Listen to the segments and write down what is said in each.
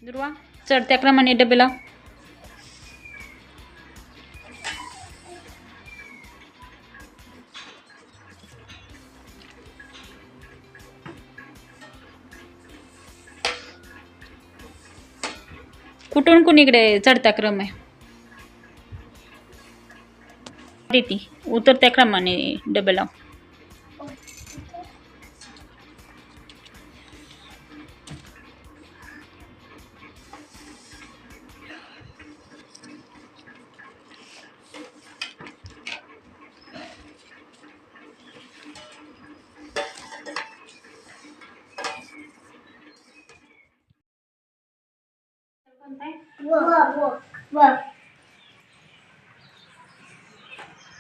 दुर्वा चढत्या क्रमाने डबे लाव. कुठून कुणीकडे चढता क्रम आहे. ती उतरत्या क्रमाने डबे लाव.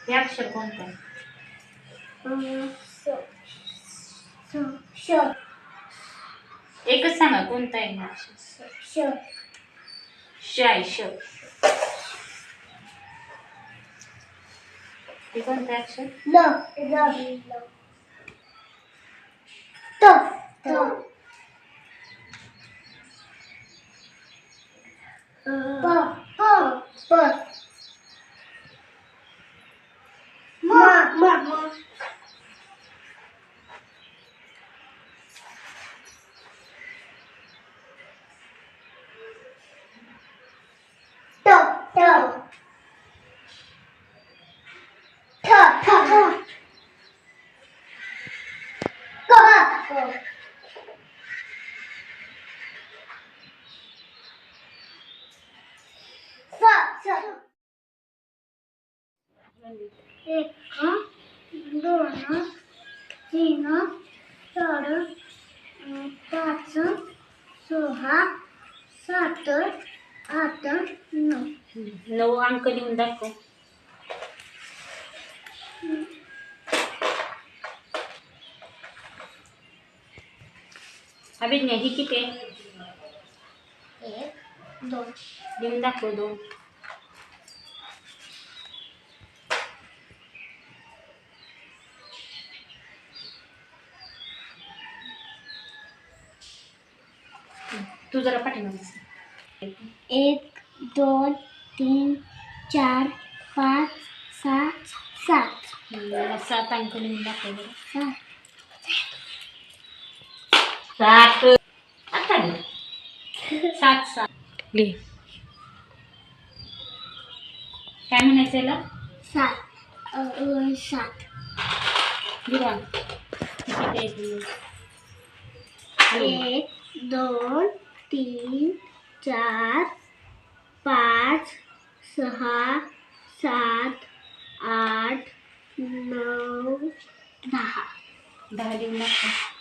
हे अक्षर कोणतं आहे. एकच सांगा कोणतं आहे अक्षर. श आहे श. हे कोणतं आहे अक्षर. एक, 2, 3, 4, 5, 6, 7, 8, 9. 9 अंक लिहून दाखव. अभिज्ञा ही किती आहे. 1, 2. लिहून दाखव. 2. तू जरा पाठीमागे. 1, 2, 3, 4, 5, 6, 7. 7 अंक लिहून दाखव. 7. 7 लिह. काय म्हणायचं याला. 7. दुर्वा किती आहे. 1, 2, 3, 4, 5, 6, 7, 8, 9, 10. 10 लिहून दाखव.